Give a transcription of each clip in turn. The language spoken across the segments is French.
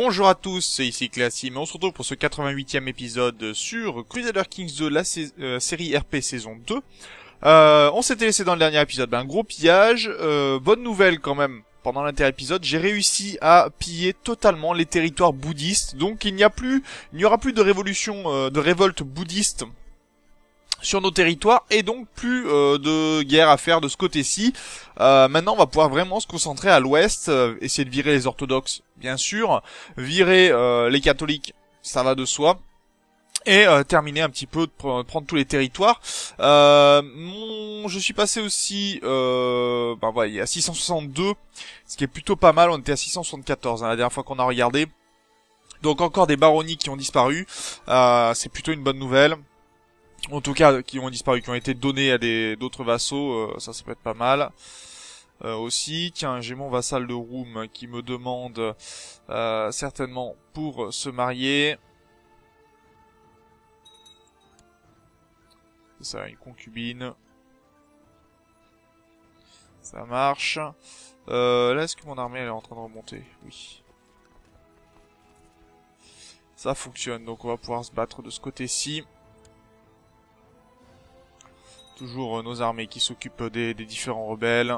Bonjour à tous, c'est ici Classim et on se retrouve pour ce 88e épisode sur Crusader Kings 2, la série RP saison 2. On s'était laissé dans le dernier épisode, un gros pillage. Bonne nouvelle quand même, pendant l'inter-épisode, j'ai réussi à piller totalement les territoires bouddhistes. Donc il n'y aura plus de révolution, de révolte bouddhiste sur nos territoires et donc plus de guerre à faire de ce côté-ci. Maintenant on va pouvoir vraiment se concentrer à l'ouest, essayer de virer les orthodoxes bien sûr, virer les catholiques, ça va de soi, et terminer un petit peu, de prendre tous les territoires. Je suis passé aussi à 662, ce qui est plutôt pas mal. On était à 674 la dernière fois qu'on a regardé, donc encore des baronnies qui ont disparu, c'est plutôt une bonne nouvelle. En tout cas, qui ont disparu, qui ont été donnés à d'autres vassaux, ça peut être pas mal. Aussi, tiens, j'ai mon vassal de Roum qui me demande certainement pour se marier. C'est ça, une concubine. Ça marche. Là, est-ce que mon armée elle est en train de remonter? Oui. Ça fonctionne, donc on va pouvoir se battre de ce côté-ci. Toujours nos armées qui s'occupent des différents rebelles.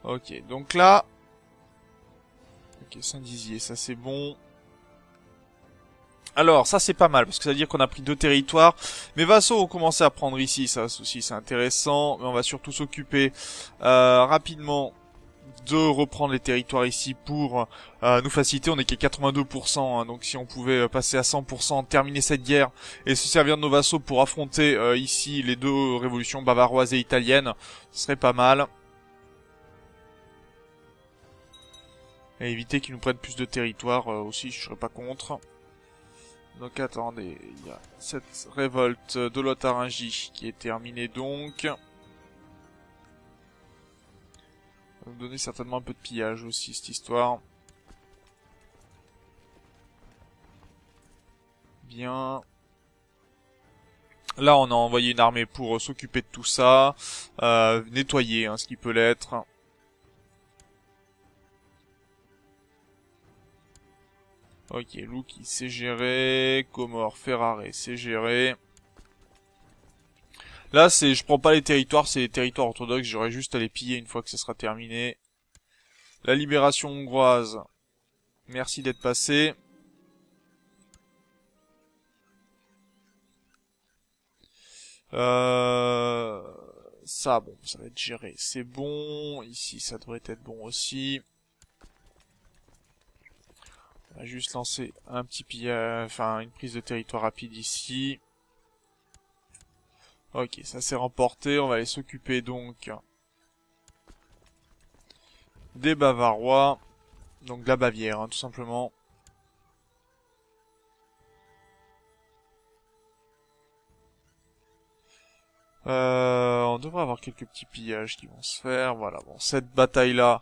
Ok, donc là... Ok, Saint-Dizier, ça c'est bon. Alors, ça c'est pas mal, parce que ça veut dire qu'on a pris 2 territoires. Mes vassaux ont commencé à prendre ici, ça aussi c'est intéressant. Mais on va surtout s'occuper rapidement de reprendre les territoires ici pour nous faciliter. On est qu'à 82%, hein, donc si on pouvait passer à 100%, terminer cette guerre et se servir de nos vassaux pour affronter ici les 2 révolutions bavaroises et italiennes, ce serait pas mal. Et éviter qu'ils nous prennent plus de territoire aussi, je serais pas contre. Donc attendez, il y a cette révolte de Lotharingie qui est terminée donc. Ça va nous donner certainement un peu de pillage aussi, cette histoire. Bien. Là, on a envoyé une armée pour s'occuper de tout ça. Nettoyer, ce qui peut l'être. Ok, Luki c'est géré. Comore, Ferrare c'est géré. Là, je prends pas les territoires, c'est les territoires orthodoxes, j'aurais juste à les piller une fois que ce sera terminé. La libération hongroise. Merci d'être passé. Ça, bon, ça va être géré. C'est bon. Ici, ça devrait être bon aussi. On va juste lancer un petit pillage, une prise de territoire rapide ici. Ok, ça s'est remporté. On va aller s'occuper donc des Bavarois. Donc de la Bavière, tout simplement. On devrait avoir quelques petits pillages qui vont se faire. Voilà, bon, cette bataille-là,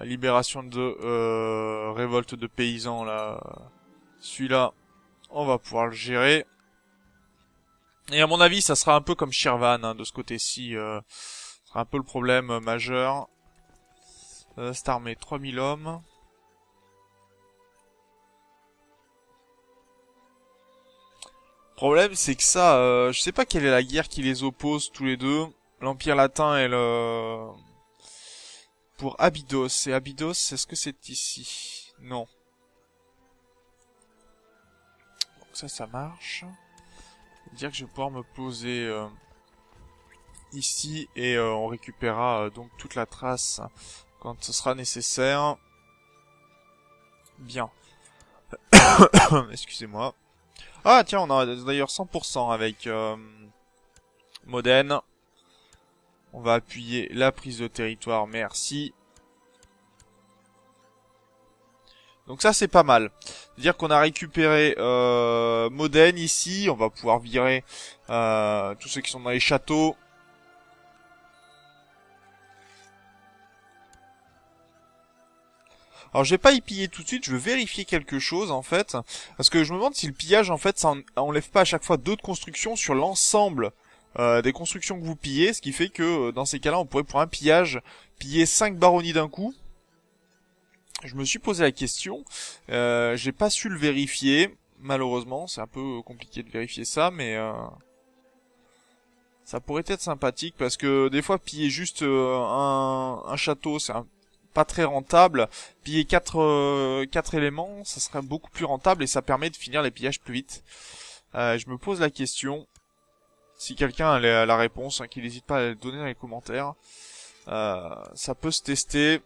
libération de révolte de paysans, là, celui-là, on va pouvoir le gérer. Et à mon avis, ça sera un peu comme Shirvan, de ce côté-ci, ce sera un peu le problème majeur. Cette armée, 3000 hommes. Le problème, c'est que ça, je sais pas quelle est la guerre qui les oppose tous les deux. L'Empire latin et le... Pour Abydos. Et Abydos, est-ce que c'est ici? Non. Donc ça marche. Dire que je vais pouvoir me poser ici et on récupérera donc toute la trace quand ce sera nécessaire. Bien. Excusez-moi. Ah tiens, on a d'ailleurs 100% avec Modène. On va appuyer la prise de territoire, merci. Donc ça c'est pas mal. C'est-à-dire qu'on a récupéré Modène ici, on va pouvoir virer tous ceux qui sont dans les châteaux. Alors je vais pas y piller tout de suite, je veux vérifier quelque chose en fait. Parce que je me demande si le pillage en fait ça enlève pas à chaque fois d'autres constructions sur l'ensemble des constructions que vous pillez, ce qui fait que dans ces cas-là, on pourrait pour un pillage piller 5 baronnies d'un coup. Je me suis posé la question, j'ai pas su le vérifier, malheureusement, c'est un peu compliqué de vérifier ça, mais ça pourrait être sympathique parce que des fois piller juste un château, c'est pas très rentable. Piller quatre éléments, ça serait beaucoup plus rentable et ça permet de finir les pillages plus vite. Je me pose la question. Si quelqu'un a la réponse, hein, qu'il n'hésite pas à la donner dans les commentaires. Ça peut se tester.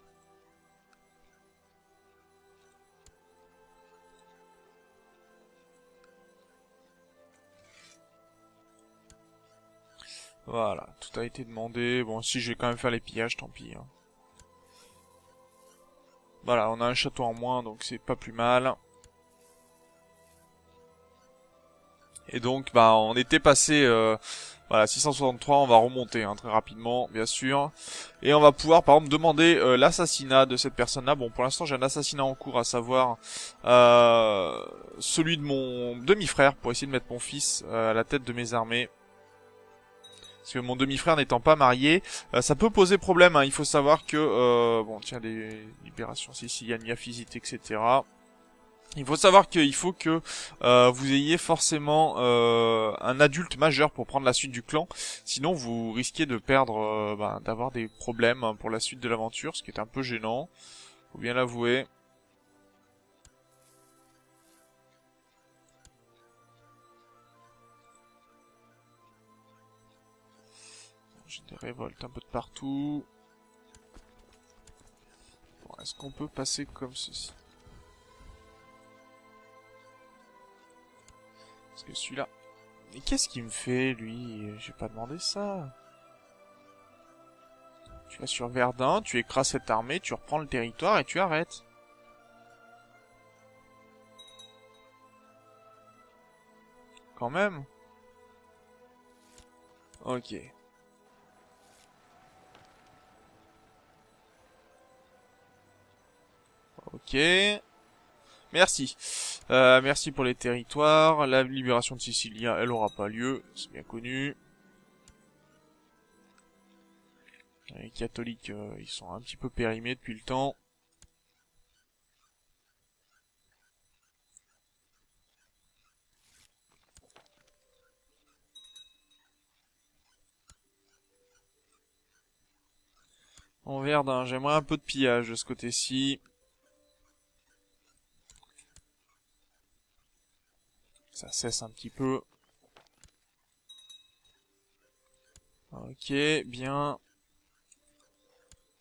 Voilà, tout a été demandé. Bon, si je vais quand même faire les pillages, tant pis. Hein. Voilà, on a un château en moins, donc c'est pas plus mal. Et donc, bah, on était passé, voilà, 663, on va remonter hein, très rapidement, bien sûr. Et on va pouvoir, par exemple, demander l'assassinat de cette personne-là. Bon, pour l'instant, j'ai un assassinat en cours, à savoir celui de mon demi-frère, pour essayer de mettre mon fils à la tête de mes armées. Parce que mon demi-frère n'étant pas marié, ça peut poser problème. Hein. Il faut savoir que, bon, tiens, les libérations siciliennes, Miafisite, etc. Il faut savoir qu'il faut que vous ayez forcément un adulte majeur pour prendre la suite du clan. Sinon, vous risquez de perdre, d'avoir des problèmes pour la suite de l'aventure, ce qui est un peu gênant. Faut bien l'avouer. J'ai des révoltes un peu de partout. Bon, est-ce qu'on peut passer comme ceci? Parce que celui-là... Mais qu'est-ce qu'il me fait, lui? J'ai pas demandé ça. Tu vas sur Verdun, tu écrases cette armée, tu reprends le territoire et tu arrêtes. Quand même. Ok. Ok. Merci. Merci pour les territoires. La libération de Sicilia, elle aura pas lieu. C'est bien connu. Les catholiques, ils sont un petit peu périmés depuis le temps. En Verdun, j'aimerais un peu de pillage de ce côté-ci. Ça cesse un petit peu. Ok, bien.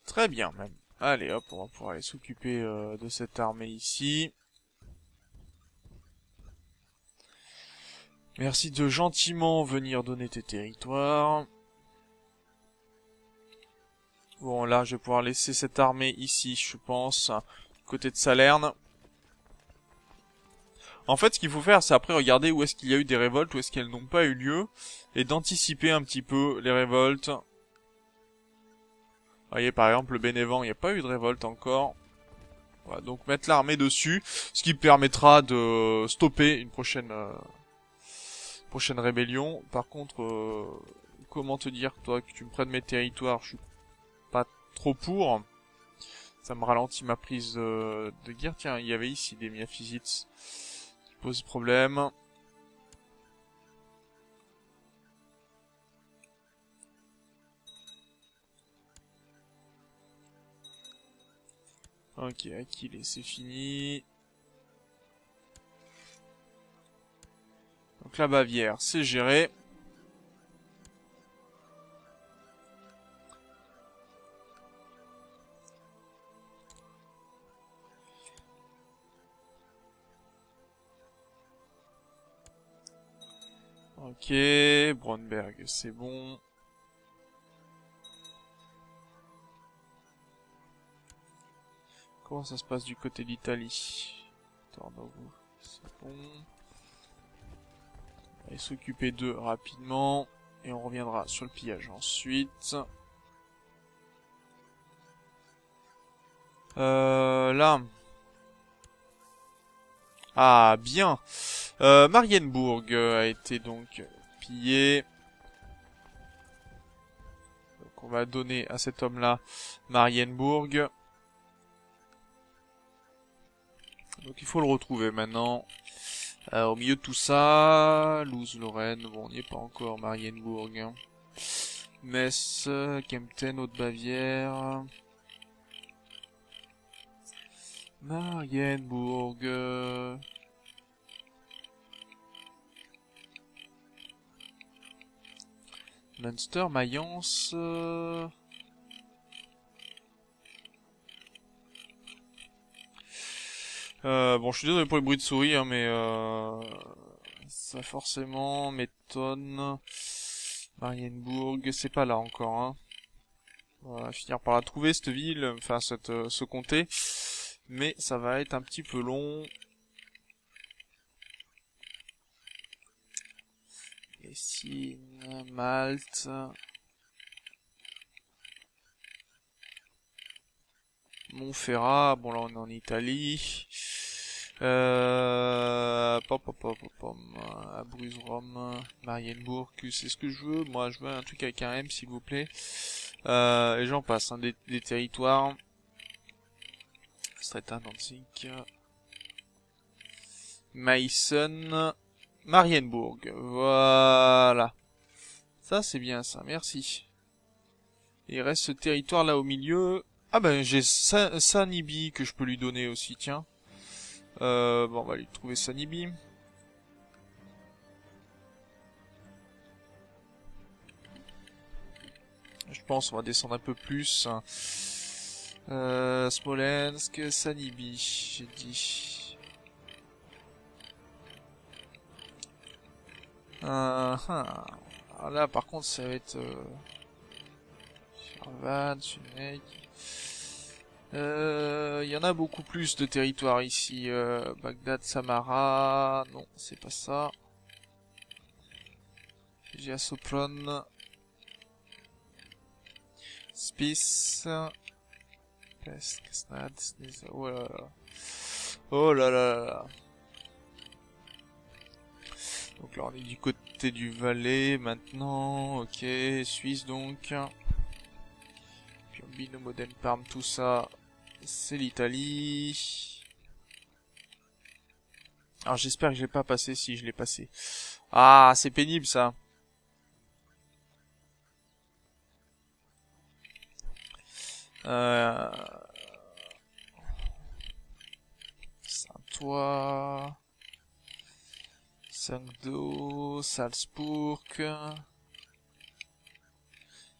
Très bien même. Allez hop, on va pouvoir aller s'occuper de cette armée ici. Merci de gentiment venir donner tes territoires. Bon là, je vais pouvoir laisser cette armée ici, je pense, côté de Salerne. En fait, ce qu'il faut faire, c'est après regarder où est-ce qu'il y a eu des révoltes, où est-ce qu'elles n'ont pas eu lieu, et d'anticiper un petit peu les révoltes. Vous voyez, par exemple, le Bénévent, il n'y a pas eu de révolte encore. Voilà, donc mettre l'armée dessus, ce qui permettra de stopper une prochaine rébellion. Par contre, comment te dire, toi, que tu me prennes mes territoires, je suis pas trop pour. Ça me ralentit ma prise de guerre. Tiens, il y avait ici des Miaphysites qui posent problème. Ok, Aquilée, c'est fini. Donc la Bavière, c'est géré. Ok, Brunberg, c'est bon. Comment ça se passe du côté d'Italie? Tornovo, c'est bon. On va aller s'occuper d'eux rapidement. Et on reviendra sur le pillage ensuite. Là. Ah, bien. Marienbourg a été donc pillé. Donc on va donner à cet homme-là Marienbourg. Donc il faut le retrouver maintenant. Au milieu de tout ça, Luz-Lorraine, bon on n'y est pas encore, Marienbourg. Metz, Kempten, Haute-Bavière. Marienbourg. Munster, Mayence. Bon, je suis désolé pour les bruits de souris, hein, mais ça forcément m'étonne. Marienbourg, c'est pas là encore. Hein. On va finir par la trouver cette ville, enfin ce comté, mais ça va être un petit peu long. Essine, Malte. Montferrat, bon là on est en Italie. À Bruges-Rome, Marienbourg, c'est ce que je veux. Moi je veux un truc avec un M s'il vous plaît. Et j'en passe, hein, des territoires. Stretta, Danzig. Meissen. Marienbourg. Voilà. Ça c'est bien ça, merci. Et il reste ce territoire là au milieu. Ah ben j'ai Sanibi que je peux lui donner aussi, tiens. Bon on va lui trouver Sanibi. Je pense on va descendre un peu plus. Smolensk, Sanibi, j'ai dit. Alors là par contre ça va être... Charvan, Sunek... Il y en a beaucoup plus de territoires ici. Bagdad, Samara... Non, c'est pas ça. J'ai Sopron... Spice... Pest, Kasnad... Oh là là. Oh là là là. Donc là on est du côté du Valais maintenant. Ok, Suisse donc. Piombino, Modène, Parme, tout ça. C'est l'Italie. Alors j'espère que je l'ai pas passé, si je l'ai passé. Ah, c'est pénible ça. Saint-Ouen. Saint-Do, Salzbourg.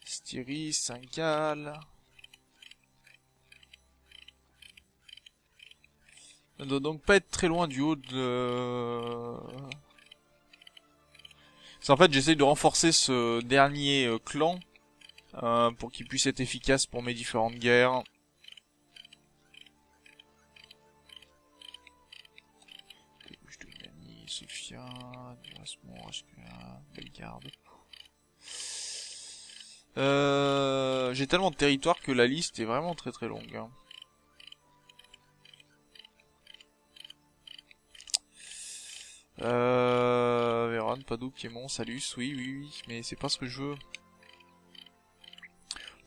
Styrie, Saint-Gall. Ça doit donc pas être très loin du haut de... En fait, j'essaye de renforcer ce dernier clan pour qu'il puisse être efficace pour mes différentes guerres. Sofia, Durasmont, Ashkelon, Bellegarde. J'ai tellement de territoires que la liste est vraiment très très longue. Hein. Vérone, Padoue, Piémont, Salus, oui, oui, oui, mais c'est pas ce que je veux.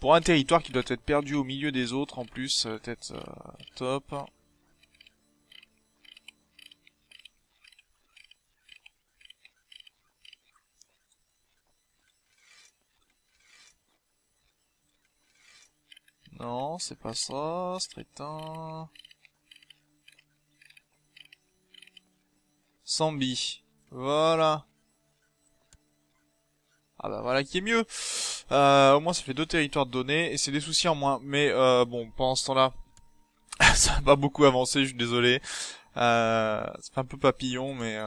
Pour un territoire qui doit être perdu au milieu des autres, en plus, ça va être top. Non, c'est pas ça, Strétin... Sambi. Voilà. Ah bah voilà qui est mieux. Au moins ça fait 2 territoires de données et c'est des soucis en moins. Mais bon, pendant ce temps-là, ça va pas beaucoup avancer, je suis désolé. Ça fait un peu papillon, mais...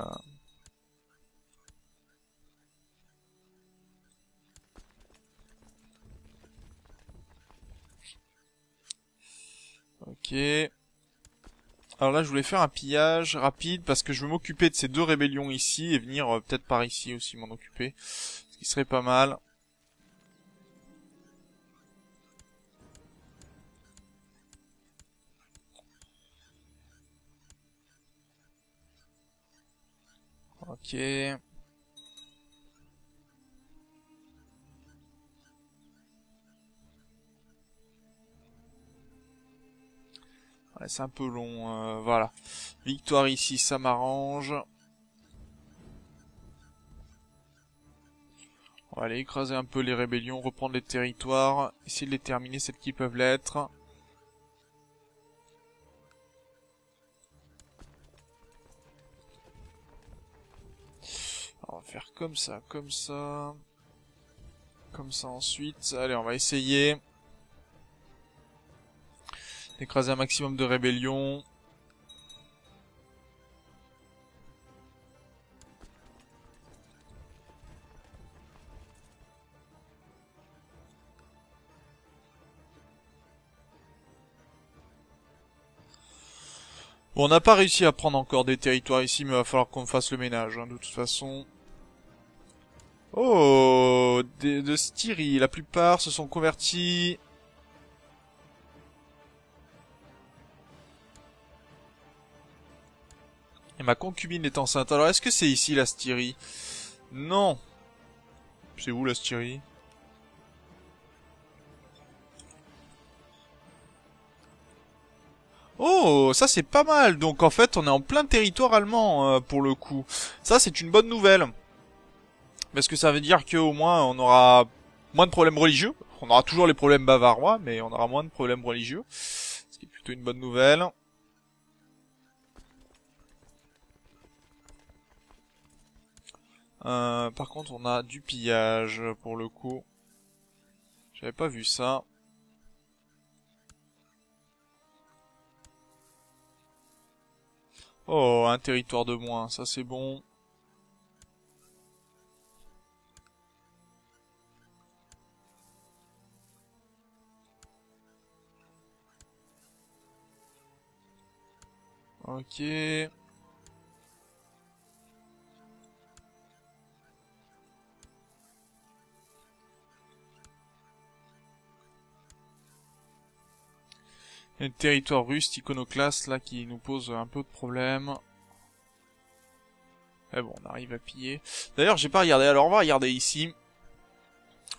Ok. Alors là, je voulais faire un pillage rapide parce que je veux m'occuper de ces 2 rébellions ici et venir peut-être par ici aussi m'en occuper. Ce qui serait pas mal. Ok. Ouais, c'est un peu long, voilà. Victoire ici, ça m'arrange. On va aller écraser un peu les rébellions, reprendre les territoires, essayer de les terminer, celles qui peuvent l'être. On va faire comme ça, comme ça. Comme ça ensuite. Allez, on va essayer d'écraser un maximum de rébellions. Bon, on n'a pas réussi à prendre encore des territoires ici, mais il va falloir qu'on fasse le ménage, hein, de toute façon. Oh, de Styrie, la plupart se sont convertis. Et ma concubine est enceinte. Alors, est-ce que c'est ici la Styrie? Non. C'est où la Styrie? Oh, ça c'est pas mal. Donc en fait, on est en plein territoire allemand pour le coup. Ça c'est une bonne nouvelle. Parce que ça veut dire qu'au moins on aura moins de problèmes religieux. On aura toujours les problèmes bavarois, mais on aura moins de problèmes religieux. Ce qui est plutôt une bonne nouvelle. Par contre, on a du pillage pour le coup. J'avais pas vu ça. Oh, un territoire de moins, ça c'est bon. Ok. Il y a un territoire russe iconoclaste là qui nous pose un peu de problème. Mais bon, on arrive à piller. D'ailleurs, j'ai pas regardé. Alors, on va regarder ici.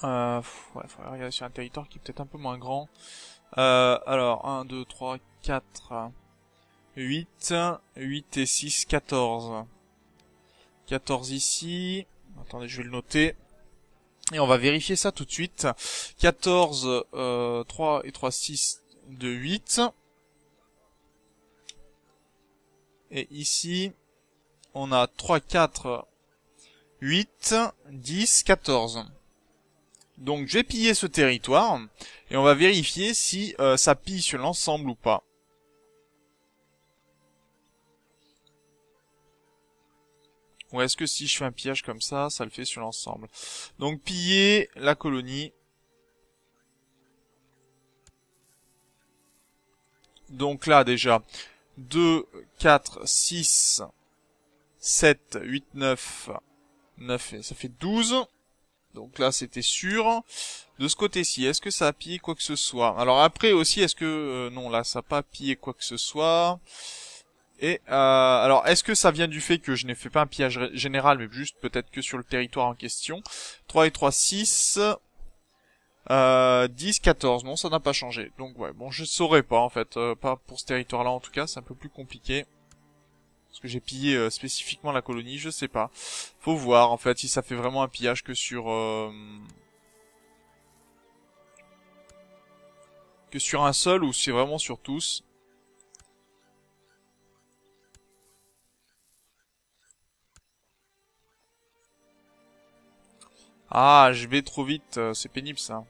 Ouais, faudrait regarder sur un territoire qui est peut-être un peu moins grand. Alors, 1, 2, 3, 4, 8, 8 et 6, 14. 14 ici. Attendez, je vais le noter. Et on va vérifier ça tout de suite. 14, 3 et 3, 6, 2, 8. Et ici, on a 3, 4, 8, 10, 14. Donc je vais piller ce territoire et on va vérifier si ça pille sur l'ensemble ou pas. Ou est-ce que si je fais un pillage comme ça le fait sur l'ensemble. Donc piller la colonie. Donc là déjà, 2, 4, 6, 7, 8, 9, 9, ça fait 12. Donc là c'était sûr. De ce côté-ci, est-ce que ça a pillé quoi que ce soit? Alors après aussi, est-ce que... non, là ça n'a pas pillé quoi que ce soit. Et alors, est-ce que ça vient du fait que je n'ai fait pas un pillage général, mais juste peut-être que sur le territoire en question? 3 et 3, 6... 10, 14, non, ça n'a pas changé. Donc ouais, bon, je saurais pas en fait, pas pour ce territoire-là en tout cas, c'est un peu plus compliqué. Parce que j'ai pillé spécifiquement la colonie, je sais pas. Faut voir en fait si ça fait vraiment un pillage que sur un seul ou si c'est vraiment sur tous. Ah, je vais trop vite, c'est pénible ça.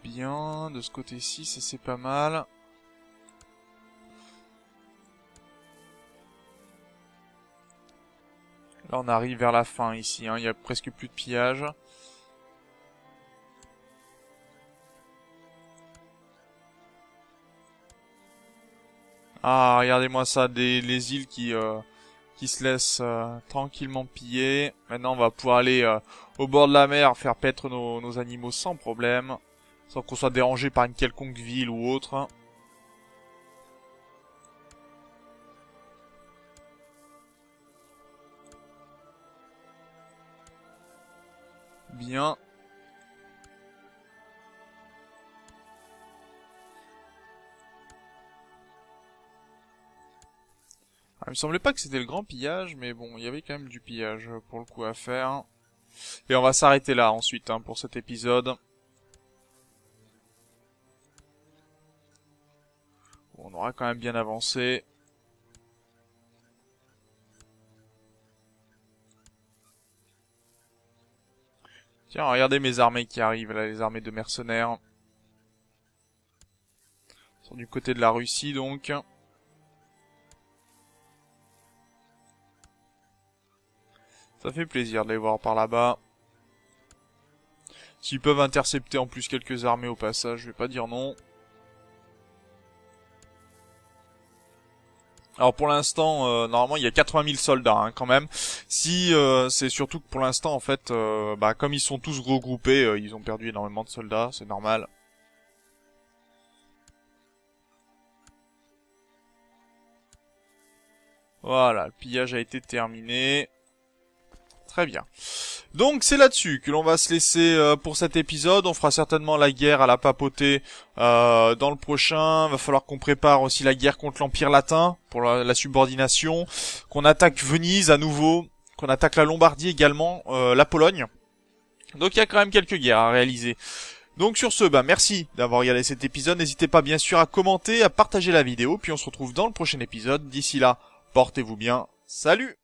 Bien, de ce côté-ci, ça c'est pas mal. Là on arrive vers la fin ici, hein. Il y a presque plus de pillage. Ah, regardez-moi ça, les îles qui se laissent tranquillement piller. Maintenant, on va pouvoir aller au bord de la mer, faire paître nos animaux sans problème, sans qu'on soit dérangé par une quelconque ville ou autre. bien. Ah, il me semblait pas que c'était le grand pillage, mais bon, il y avait quand même du pillage pour le coup à faire. Et on va s'arrêter là ensuite hein, pour cet épisode. On aura quand même bien avancé. Tiens, regardez mes armées qui arrivent là, les armées de mercenaires. Ils sont du côté de la Russie donc. Ça fait plaisir de les voir par là-bas. S'ils peuvent intercepter en plus quelques armées au passage, je vais pas dire non. Alors pour l'instant, normalement il y a 80 000 soldats hein, quand même. Si c'est surtout que pour l'instant en fait, comme ils sont tous regroupés, ils ont perdu énormément de soldats, c'est normal. Voilà, le pillage a été terminé. Très bien. Donc c'est là-dessus que l'on va se laisser pour cet épisode. On fera certainement la guerre à la papauté dans le prochain. Va falloir qu'on prépare aussi la guerre contre l'Empire latin pour la subordination. Qu'on attaque Venise à nouveau. Qu'on attaque la Lombardie également, la Pologne. Donc il y a quand même quelques guerres à réaliser. Donc sur ce, merci d'avoir regardé cet épisode. N'hésitez pas bien sûr à commenter, à partager la vidéo. Puis on se retrouve dans le prochain épisode. D'ici là, portez-vous bien. Salut!